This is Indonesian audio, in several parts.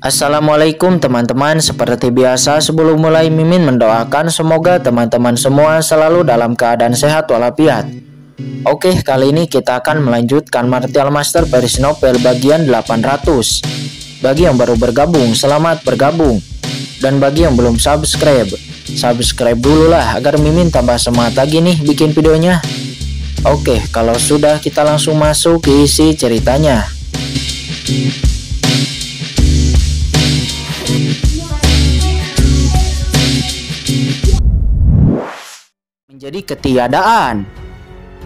Assalamualaikum teman-teman, seperti biasa sebelum mulai Mimin mendoakan semoga teman-teman semua selalu dalam keadaan sehat walafiat. Oke, kali ini kita akan melanjutkan Martial Master Paris Novel bagian 800. Bagi yang baru bergabung, selamat bergabung. Dan bagi yang belum subscribe dulu lah agar Mimin tambah semangat lagi nih bikin videonya. Oke, kalau sudah kita langsung masuk ke isi ceritanya. Menjadi ketiadaan.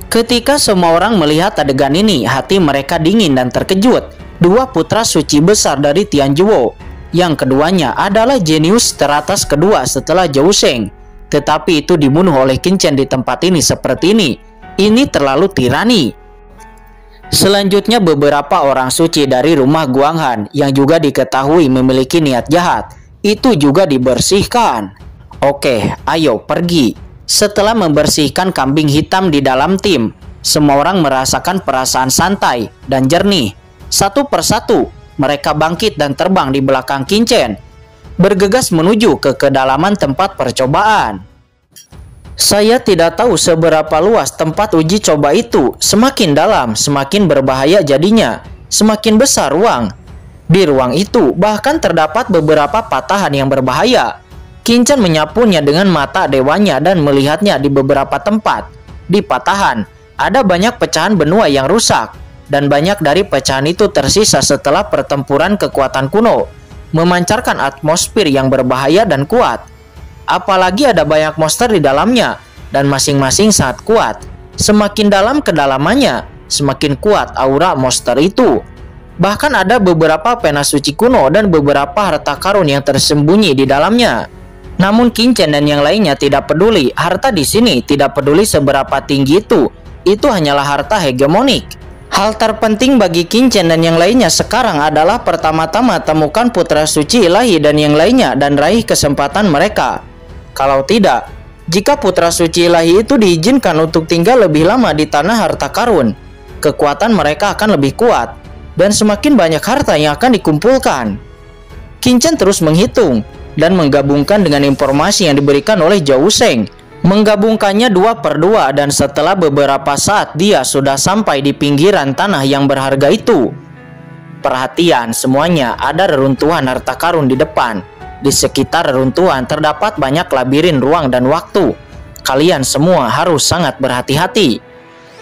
Ketika semua orang melihat adegan ini, hati mereka dingin dan terkejut. Dua putra suci besar dari Tianjuo, yang keduanya adalah jenius teratas kedua setelah Zhou Sheng, tetapi itu dibunuh oleh Qin Chen di tempat ini seperti ini. Ini terlalu tirani. Selanjutnya beberapa orang suci dari rumah Guanghan yang juga diketahui memiliki niat jahat, itu juga dibersihkan. Oke, ayo pergi. Setelah membersihkan kambing hitam di dalam tim, semua orang merasakan perasaan santai dan jernih. Satu persatu, mereka bangkit dan terbang di belakang Qin Chen, bergegas menuju ke kedalaman tempat percobaan. Saya tidak tahu seberapa luas tempat uji coba itu. Semakin dalam, semakin berbahaya jadinya. Semakin besar ruang. Di ruang itu, bahkan terdapat beberapa patahan yang berbahaya. Qin Chen menyapunya dengan mata dewanya dan melihatnya di beberapa tempat. Di patahan, ada banyak pecahan benua yang rusak, dan banyak dari pecahan itu tersisa setelah pertempuran kekuatan kuno, memancarkan atmosfer yang berbahaya dan kuat. Apalagi ada banyak monster di dalamnya, dan masing-masing sangat kuat. Semakin dalam kedalamannya, semakin kuat aura monster itu. Bahkan ada beberapa pena suci kuno dan beberapa harta karun yang tersembunyi di dalamnya. Namun Qin Chen dan yang lainnya tidak peduli. Harta di sini tidak peduli seberapa tinggi itu. Itu hanyalah harta hegemonik. Hal terpenting bagi Qin Chen dan yang lainnya sekarang adalah pertama-tama temukan putra suci ilahi dan yang lainnya dan raih kesempatan mereka. Kalau tidak, jika putra suci ilahi itu diizinkan untuk tinggal lebih lama di tanah harta karun, kekuatan mereka akan lebih kuat dan semakin banyak harta yang akan dikumpulkan. Qin Chen terus menghitung dan menggabungkan dengan informasi yang diberikan oleh Zhou Sheng. Menggabungkannya 2 per 2 dan setelah beberapa saat dia sudah sampai di pinggiran tanah yang berharga itu. Perhatian semuanya, ada reruntuhan harta karun di depan. Di sekitar reruntuhan terdapat banyak labirin ruang dan waktu. Kalian semua harus sangat berhati-hati.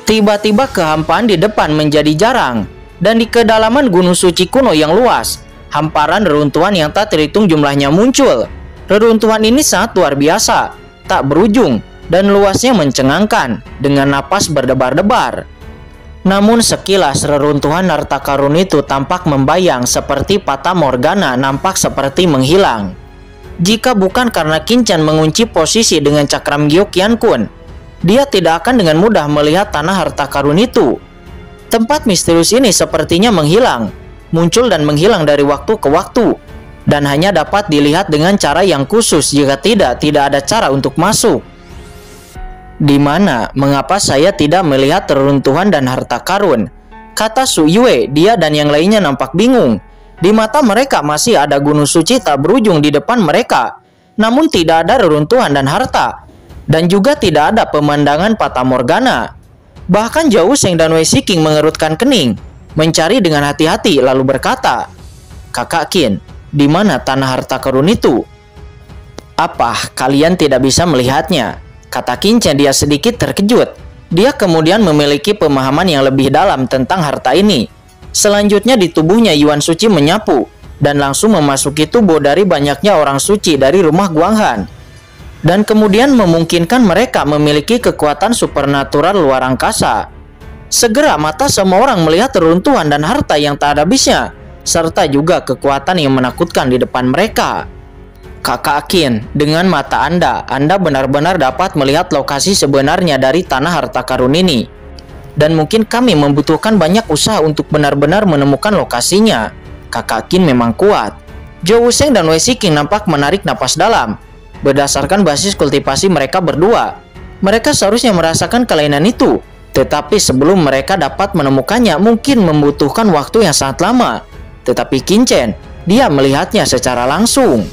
Tiba-tiba kehampaan di depan menjadi jarang. Dan di kedalaman gunung suci kuno yang luas, hamparan reruntuhan yang tak terhitung jumlahnya muncul. Reruntuhan ini sangat luar biasa, tak berujung, dan luasnya mencengangkan, dengan napas berdebar-debar. Namun sekilas reruntuhan harta karun itu tampak membayang seperti fata morgana, nampak seperti menghilang. Jika bukan karena Qin Chen mengunci posisi dengan cakram Gyo Qian Kun, dia tidak akan dengan mudah melihat tanah harta karun itu. Tempat misterius ini sepertinya menghilang, muncul dan menghilang dari waktu ke waktu, dan hanya dapat dilihat dengan cara yang khusus. Jika tidak ada cara untuk masuk. Di mana? Mengapa saya tidak melihat reruntuhan dan harta karun? Kata Su Yue, dia dan yang lainnya nampak bingung. Di mata mereka masih ada gunung suci tak berujung di depan mereka, namun tidak ada reruntuhan dan harta, dan juga tidak ada pemandangan fata morgana. Bahkan Zhou Sheng dan Wei Shiqing mengerutkan kening, mencari dengan hati-hati lalu berkata, "Kakak Qin, di mana tanah harta karun itu?" "Apa, kalian tidak bisa melihatnya?" kata Qin Chen. Dia sedikit terkejut. Dia kemudian memiliki pemahaman yang lebih dalam tentang harta ini. Selanjutnya di tubuhnya Yuan Suci menyapu, dan langsung memasuki tubuh dari banyaknya orang suci dari rumah Guanghan. Dan kemudian memungkinkan mereka memiliki kekuatan supernatural luar angkasa. Segera mata semua orang melihat reruntuhan dan harta yang tak ada habisnya, serta juga kekuatan yang menakutkan di depan mereka. "Kakak Qin, dengan mata Anda benar-benar dapat melihat lokasi sebenarnya dari tanah harta karun ini. Dan mungkin kami membutuhkan banyak usaha untuk benar-benar menemukan lokasinya. Kakak Qin memang kuat." Zhou Sheng dan Wei Shiqing nampak menarik napas dalam. Berdasarkan basis kultivasi mereka berdua, mereka seharusnya merasakan kelainan itu. Tetapi sebelum mereka dapat menemukannya mungkin membutuhkan waktu yang sangat lama. Tetapi Qin Chen Dia melihatnya secara langsung.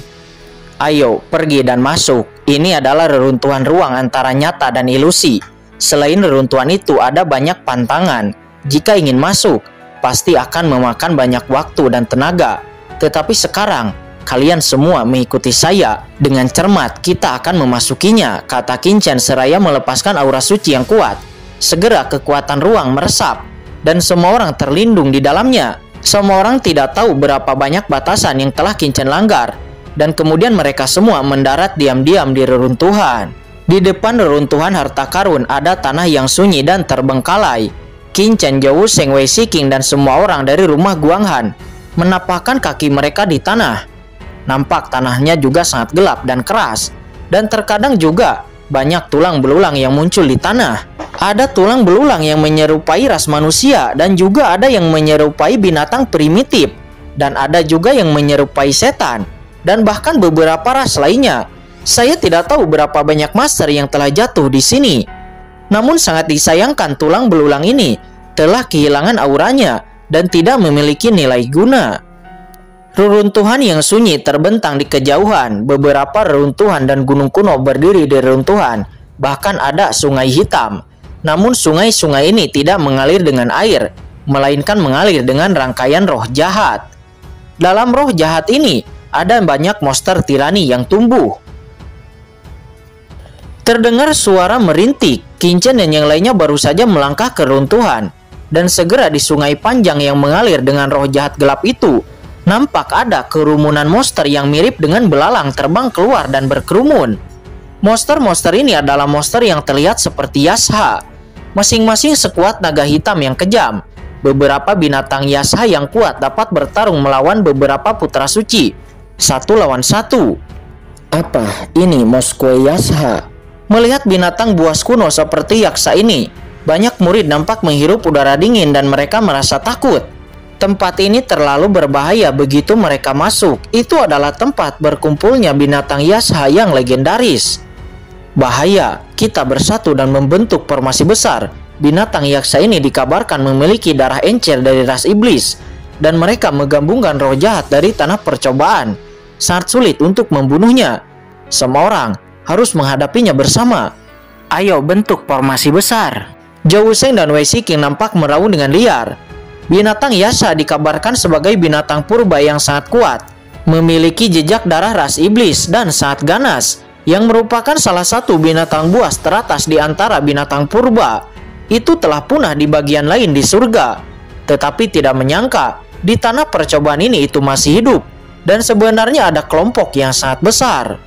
Ayo, pergi dan masuk. Ini adalah reruntuhan ruang antara nyata dan ilusi. Selain reruntuhan itu ada banyak pantangan. Jika ingin masuk, pasti akan memakan banyak waktu dan tenaga. Tetapi sekarang, kalian semua mengikuti saya. Dengan cermat, kita akan memasukinya, kata Qin Chen seraya melepaskan aura suci yang kuat. Segera kekuatan ruang meresap, dan semua orang terlindung di dalamnya. Semua orang tidak tahu berapa banyak batasan yang telah Qin Chen langgar. Dan kemudian mereka semua mendarat diam-diam di reruntuhan. Di depan reruntuhan harta karun ada tanah yang sunyi dan terbengkalai. Qin Chen, Zhou Wusheng, Wei Shiqing, dan semua orang dari rumah Guanghan menapakkan kaki mereka di tanah. Nampak tanahnya juga sangat gelap dan keras. Dan terkadang juga banyak tulang belulang yang muncul di tanah. Ada tulang belulang yang menyerupai ras manusia, dan juga ada yang menyerupai binatang primitif. Dan ada juga yang menyerupai setan. Dan bahkan beberapa ras lainnya. Saya tidak tahu berapa banyak master yang telah jatuh di sini. Namun sangat disayangkan tulang belulang ini telah kehilangan auranya dan tidak memiliki nilai guna. Reruntuhan yang sunyi terbentang di kejauhan. Beberapa reruntuhan dan gunung kuno berdiri di reruntuhan. Bahkan ada sungai hitam. Namun sungai-sungai ini tidak mengalir dengan air, melainkan mengalir dengan rangkaian roh jahat. Dalam roh jahat ini ada banyak monster tirani yang tumbuh. Terdengar suara merintik. Qin Chen dan yang lainnya baru saja melangkah ke runtuhan. Dan segera di sungai panjang yang mengalir dengan roh jahat gelap itu, nampak ada kerumunan monster yang mirip dengan belalang terbang keluar dan berkerumun. Monster-monster ini adalah monster yang terlihat seperti Yasha. Masing-masing sekuat naga hitam yang kejam. Beberapa binatang Yasha yang kuat dapat bertarung melawan beberapa putra suci. 1 lawan 1. Apa ini Moskwe Yasha? Melihat binatang buas kuno seperti yaksa ini, banyak murid nampak menghirup udara dingin dan mereka merasa takut. Tempat ini terlalu berbahaya begitu mereka masuk. Itu adalah tempat berkumpulnya binatang Yasha yang legendaris. Bahaya, kita bersatu dan membentuk formasi besar. Binatang yaksa ini dikabarkan memiliki darah encer dari ras iblis. Dan mereka menggabungkan roh jahat dari tanah percobaan. Sangat sulit untuk membunuhnya. Semua orang harus menghadapinya bersama. Ayo bentuk formasi besar. Zhou Wusheng dan Wei Shiqing nampak meraung dengan liar. Binatang Yasha dikabarkan sebagai binatang purba yang sangat kuat, memiliki jejak darah ras iblis dan sangat ganas, yang merupakan salah satu binatang buas teratas di antara binatang purba. Itu telah punah di bagian lain di surga. Tetapi tidak menyangka di tanah percobaan ini itu masih hidup. Dan sebenarnya ada kelompok yang sangat besar.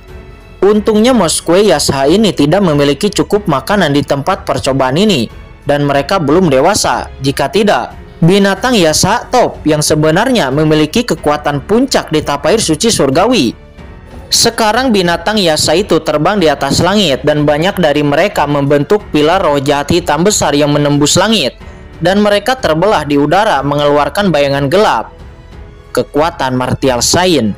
Untungnya Moskwe Yasha ini tidak memiliki cukup makanan di tempat percobaan ini. Dan mereka belum dewasa. Jika tidak, binatang Yasha top yang sebenarnya memiliki kekuatan puncak di tapair suci surgawi. Sekarang binatang Yasha itu terbang di atas langit. Dan banyak dari mereka membentuk pilar roh jahat hitam besar yang menembus langit. Dan mereka terbelah di udara mengeluarkan bayangan gelap. Kekuatan martial Saint.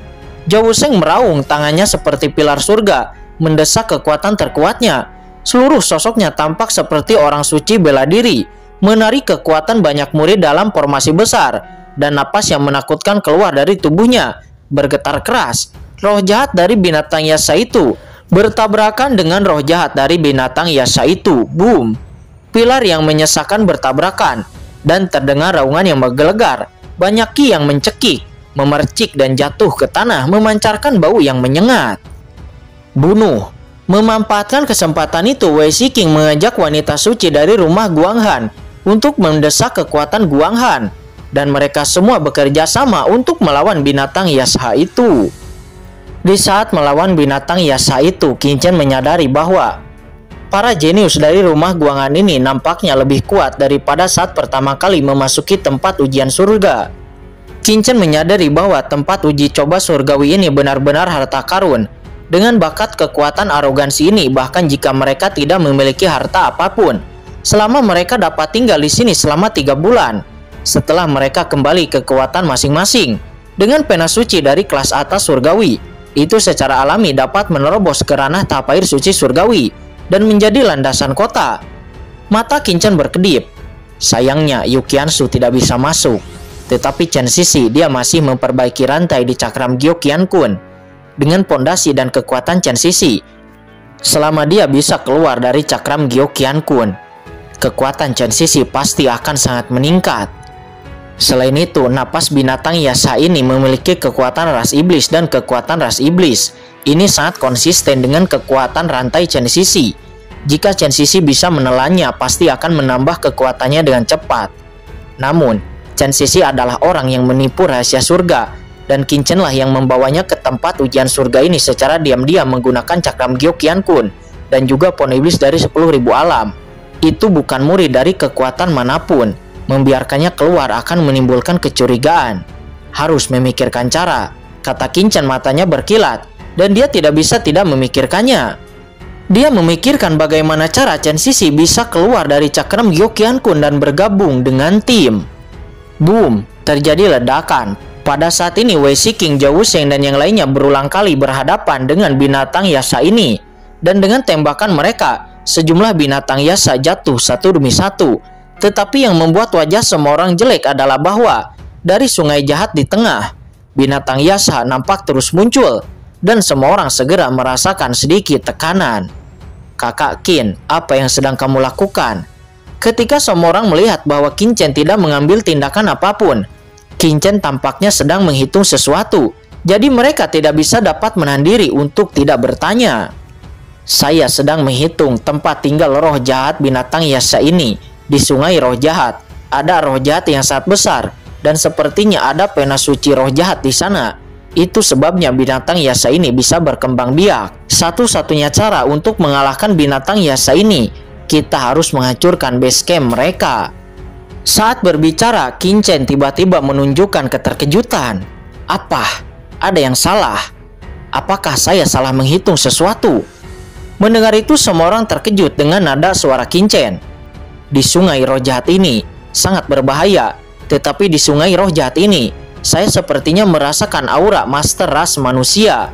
Zhou Wusheng meraung, tangannya seperti pilar surga, mendesak kekuatan terkuatnya. Seluruh sosoknya tampak seperti orang suci bela diri, menarik kekuatan banyak murid dalam formasi besar, dan napas yang menakutkan keluar dari tubuhnya, bergetar keras. Roh jahat dari binatang Yasha itu bertabrakan dengan roh jahat dari binatang Yasha itu. Boom! Pilar yang menyesakan bertabrakan, dan terdengar raungan yang menggelegar. Banyak ki yang mencekik, memercik dan jatuh ke tanah memancarkan bau yang menyengat. Bunuh. Memanfaatkan kesempatan itu, Wei Shiqing mengajak wanita suci dari rumah Guanghan untuk mendesak kekuatan Guanghan. Dan mereka semua bekerja sama untuk melawan binatang Yasha itu. Di saat melawan binatang Yasha itu, Qin Chen menyadari bahwa para jenius dari rumah Guanghan ini nampaknya lebih kuat daripada saat pertama kali memasuki tempat ujian surga. Qin Chen menyadari bahwa tempat uji coba surgawi ini benar-benar harta karun. Dengan bakat kekuatan arogansi ini, bahkan jika mereka tidak memiliki harta apapun, selama mereka dapat tinggal di sini selama 3 bulan, setelah mereka kembali ke kekuatan masing-masing, dengan pena suci dari kelas atas surgawi, itu secara alami dapat menerobos ke ranah tapair suci surgawi dan menjadi landasan kota. Mata Qin Chen berkedip. Sayangnya Yu Qiansu tidak bisa masuk. Tetapi Chen Sisi dia masih memperbaiki rantai di cakram Gyo Qiankun. Dengan pondasi dan kekuatan Chen Sisi, selama dia bisa keluar dari cakram Gyo Qiankun, kekuatan Chen Sisi pasti akan sangat meningkat. Selain itu, napas binatang Yasa ini memiliki kekuatan ras iblis dan kekuatan ras iblis. Ini sangat konsisten dengan kekuatan rantai Chen Sisi. Jika Chen Sisi bisa menelannya, pasti akan menambah kekuatannya dengan cepat. Namun, Chen Sisi adalah orang yang menipu rahasia surga, dan Qin Chen lah yang membawanya ke tempat ujian surga ini secara diam-diam menggunakan cakram Gyo Qiankun dan juga pohon iblis dari 10.000 alam. Itu bukan murid dari kekuatan manapun. Membiarkannya keluar akan menimbulkan kecurigaan. Harus memikirkan cara, kata Qin Chen matanya berkilat, dan dia tidak bisa tidak memikirkannya. Dia memikirkan bagaimana cara Chen Sisi bisa keluar dari cakram Gyo Qiankun dan bergabung dengan tim. Boom, terjadi ledakan. Pada saat ini Wei Shiking, Zhao Wusheng dan yang lainnya berulang kali berhadapan dengan binatang Yasa ini. Dan dengan tembakan mereka, sejumlah binatang Yasa jatuh satu demi satu. Tetapi yang membuat wajah semua orang jelek adalah bahwa dari sungai jahat di tengah, binatang Yasa nampak terus muncul dan semua orang segera merasakan sedikit tekanan. Kakak Qin, apa yang sedang kamu lakukan? Ketika semua orang melihat bahwa Qin Chen tidak mengambil tindakan apapun, Qin Chen tampaknya sedang menghitung sesuatu, jadi mereka tidak bisa dapat menahan diri untuk tidak bertanya. Saya sedang menghitung tempat tinggal roh jahat binatang Yasa ini. Di sungai roh jahat, ada roh jahat yang sangat besar, dan sepertinya ada pena suci roh jahat di sana. Itu sebabnya binatang Yasa ini bisa berkembang biak. Satu-satunya cara untuk mengalahkan binatang Yasa ini, kita harus menghancurkan base camp mereka. Saat berbicara, Qin Chen tiba-tiba menunjukkan keterkejutan. Apa? Ada yang salah? Apakah saya salah menghitung sesuatu? Mendengar itu semua orang terkejut dengan nada suara Qin Chen. Di sungai roh jahat ini sangat berbahaya, tetapi di sungai roh jahat ini saya sepertinya merasakan aura master ras manusia.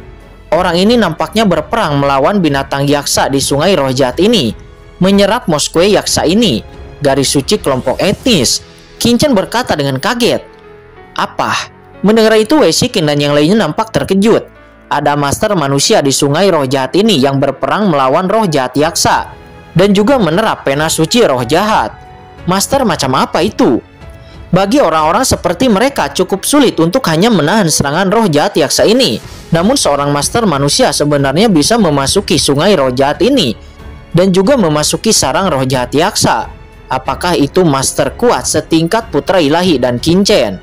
Orang ini nampaknya berperang melawan binatang yaksa di sungai roh jahat ini, menyerap Moskwe yaksa ini, garis suci kelompok etnis. Qin Chen berkata dengan kaget. Apa? Mendengar itu Wei Shiking dan yang lainnya nampak terkejut. Ada master manusia di sungai roh jahat ini yang berperang melawan roh jahat yaksa dan juga menerap pena suci roh jahat. Master macam apa itu? Bagi orang-orang seperti mereka cukup sulit untuk hanya menahan serangan roh jahat yaksa ini. Namun seorang master manusia sebenarnya bisa memasuki sungai roh jahat ini dan juga memasuki sarang roh jahat yaksa. Apakah itu master kuat setingkat putra ilahi dan Qin Chen?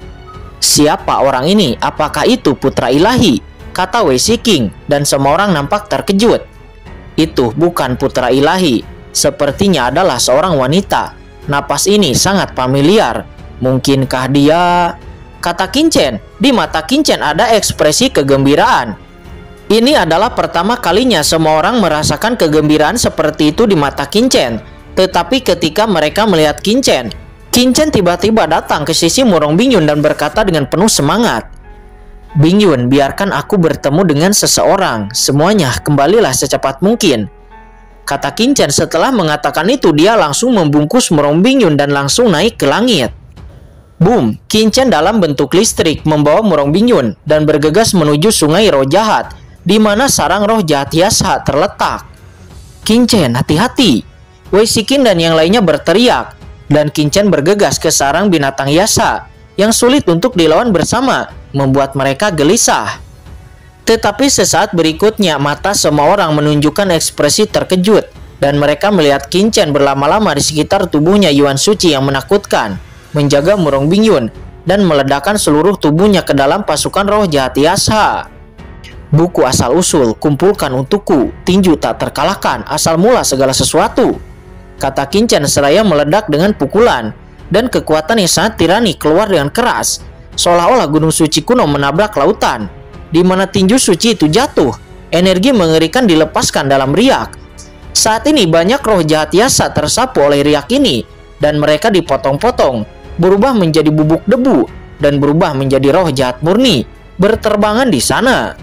Siapa orang ini? Apakah itu putra ilahi? Kata Wei Shiking, dan semua orang nampak terkejut. Itu bukan putra ilahi. Sepertinya adalah seorang wanita. Napas ini sangat familiar. Mungkinkah dia? Kata Qin Chen. Di mata Qin Chen ada ekspresi kegembiraan. Ini adalah pertama kalinya semua orang merasakan kegembiraan seperti itu di mata Qin Chen. Tetapi ketika mereka melihat Qin Chen tiba-tiba datang ke sisi Murong Bingyun dan berkata dengan penuh semangat, Bingyun, biarkan aku bertemu dengan seseorang. Semuanya kembalilah secepat mungkin. Kata Qin Chen. Setelah mengatakan itu, dia langsung membungkus Murong Bingyun dan langsung naik ke langit. Boom, Qin Chen dalam bentuk listrik membawa Murong Bingyun dan bergegas menuju sungai roh jahat, di mana sarang roh jahat Yasa terletak. Qin Chen, hati-hati! Wei Shiking dan yang lainnya berteriak, dan Qin Chen bergegas ke sarang binatang Yasa yang sulit untuk dilawan bersama, membuat mereka gelisah. Tetapi sesaat berikutnya mata semua orang menunjukkan ekspresi terkejut dan mereka melihat Qin Chen berlama-lama di sekitar tubuhnya Yuan Suci yang menakutkan, menjaga Murong Bingyun dan meledakkan seluruh tubuhnya ke dalam pasukan roh jahat Yasa. Buku asal-usul kumpulkan untukku, tinju tak terkalahkan, asal mula segala sesuatu, kata Qin Chen seraya meledak dengan pukulan, dan kekuatan yang sangat tirani keluar dengan keras, seolah-olah gunung suci kuno menabrak lautan. Di mana tinju suci itu jatuh, energi mengerikan dilepaskan dalam riak. Saat ini banyak roh jahat Yasa tersapu oleh riak ini, dan mereka dipotong-potong, berubah menjadi bubuk debu, dan berubah menjadi roh jahat murni, berterbangan di sana.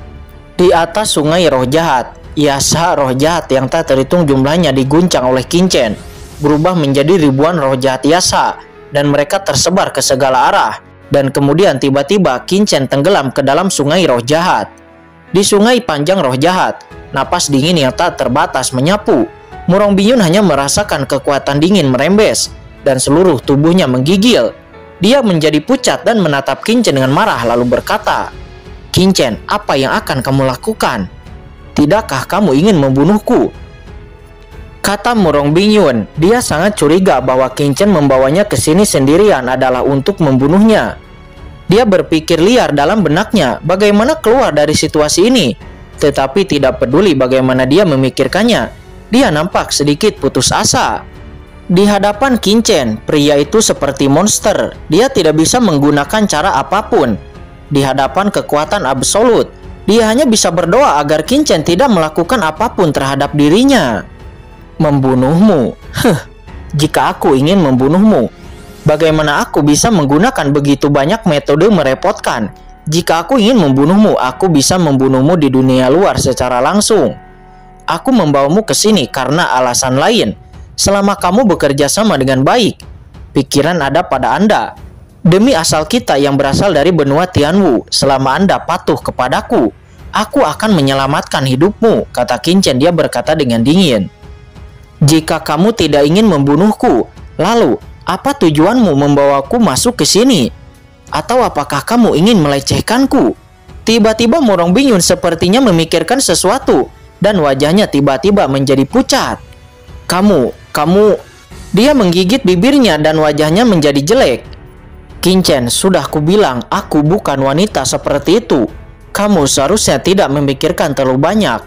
Di atas sungai roh jahat, Yasa roh jahat yang tak terhitung jumlahnya diguncang oleh Qin Chen, berubah menjadi ribuan roh jahat Yasa, dan mereka tersebar ke segala arah. Dan kemudian tiba-tiba Qin-chen tenggelam ke dalam sungai roh jahat. Di sungai panjang roh jahat, napas dingin yang tak terbatas menyapu. Murong Bingyun hanya merasakan kekuatan dingin merembes dan seluruh tubuhnya menggigil. Dia menjadi pucat dan menatap Qin-chen dengan marah lalu berkata, "Qin-chen, apa yang akan kamu lakukan? Tidakkah kamu ingin membunuhku?" Kata Murong Bingyun. Dia sangat curiga bahwa Qin-chen membawanya ke sini sendirian adalah untuk membunuhnya. Dia berpikir liar dalam benaknya bagaimana keluar dari situasi ini, tetapi tidak peduli bagaimana dia memikirkannya. Dia nampak sedikit putus asa. Di hadapan Qin-chen, pria itu seperti monster. Dia tidak bisa menggunakan cara apapun. Di hadapan kekuatan absolut, dia hanya bisa berdoa agar Qin-chen tidak melakukan apapun terhadap dirinya. Membunuhmu? Jika aku ingin membunuhmu, bagaimana aku bisa menggunakan begitu banyak metode merepotkan? Jika aku ingin membunuhmu, aku bisa membunuhmu di dunia luar secara langsung. Aku membawamu ke sini karena alasan lain. Selama kamu bekerja sama dengan baik, pikiran ada pada Anda. Demi asal kita yang berasal dari benua Tianwu, selama Anda patuh kepadaku, aku akan menyelamatkan hidupmu, kata Qin-chen. Dia berkata dengan dingin. Jika kamu tidak ingin membunuhku, lalu apa tujuanmu membawaku masuk ke sini? Atau apakah kamu ingin melecehkanku? Tiba-tiba Murong Bingyun sepertinya memikirkan sesuatu dan wajahnya tiba-tiba menjadi pucat. Kamu. Dia menggigit bibirnya dan wajahnya menjadi jelek. Qin-chen, sudah kubilang aku bukan wanita seperti itu. Kamu seharusnya tidak memikirkan terlalu banyak.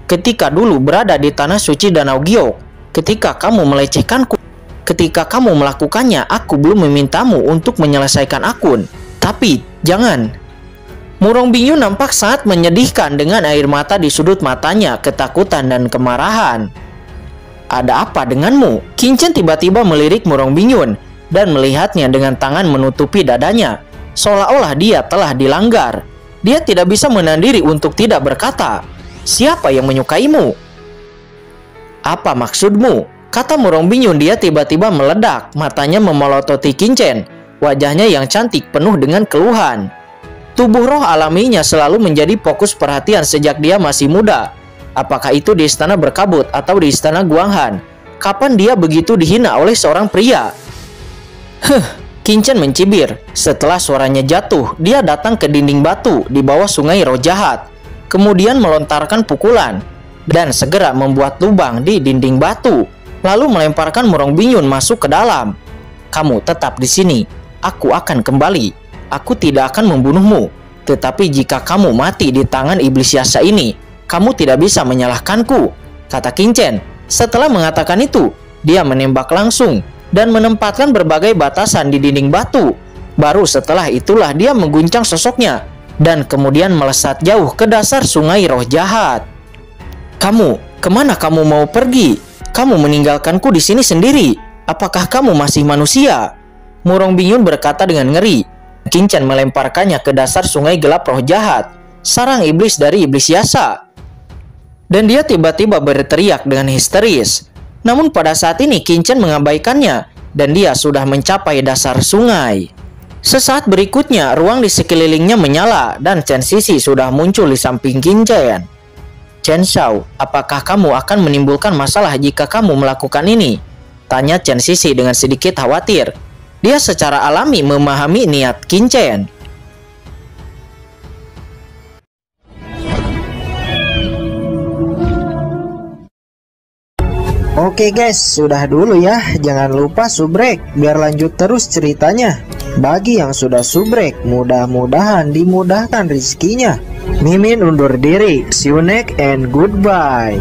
Ketika dulu berada di tanah suci Danau Giok, ketika kamu melecehkanku, ketika kamu melakukannya, aku belum memintamu untuk menyelesaikan akun. Tapi, jangan. Murong Bingyun nampak sangat menyedihkan dengan air mata di sudut matanya, ketakutan dan kemarahan. Ada apa denganmu? Qin-chen tiba-tiba melirik Murong Bingyun dan melihatnya dengan tangan menutupi dadanya, seolah-olah dia telah dilanggar. Dia tidak bisa menahan diri untuk tidak berkata, "Siapa yang menyukaimu?" "Apa maksudmu?" kata Murong Bingyun. Dia tiba-tiba meledak, matanya memelototi Qin-chen. Wajahnya yang cantik penuh dengan keluhan. Tubuh roh alaminya selalu menjadi fokus perhatian sejak dia masih muda. Apakah itu di istana berkabut atau di istana Guanghan? Kapan dia begitu dihina oleh seorang pria? Qin-chen mencibir. Setelah suaranya jatuh, dia datang ke dinding batu di bawah sungai roh jahat. Kemudian melontarkan pukulan dan segera membuat lubang di dinding batu, lalu melemparkan Murong Bingyun masuk ke dalam. "Kamu tetap di sini. Aku akan kembali. Aku tidak akan membunuhmu. Tetapi jika kamu mati di tangan iblis Yasa ini, kamu tidak bisa menyalahkanku," kata Qin-chen. Setelah mengatakan itu, dia menembak langsung dan menempatkan berbagai batasan di dinding batu. Baru setelah itulah dia mengguncang sosoknya dan kemudian melesat jauh ke dasar sungai roh jahat. Kemana kamu mau pergi? Kamu meninggalkanku di sini sendiri. Apakah kamu masih manusia?" Murong Bingyun berkata dengan ngeri. Qin-chen melemparkannya ke dasar sungai gelap roh jahat, sarang iblis dari iblis Yasa. Dan dia tiba-tiba berteriak dengan histeris. Namun pada saat ini Qin-chen mengabaikannya dan dia sudah mencapai dasar sungai. Sesaat berikutnya, ruang di sekelilingnya menyala dan Chen Sisi sudah muncul di samping Qin-chen. "Chen Shao, apakah kamu akan menimbulkan masalah jika kamu melakukan ini?" tanya Chen Sisi dengan sedikit khawatir. Dia secara alami memahami niat Qin-chen. Oke guys, sudah dulu ya. Jangan lupa subrek biar lanjut terus ceritanya. Bagi yang sudah subrek, mudah-mudahan dimudahkan rezekinya. Mimin undur diri. See you next and goodbye.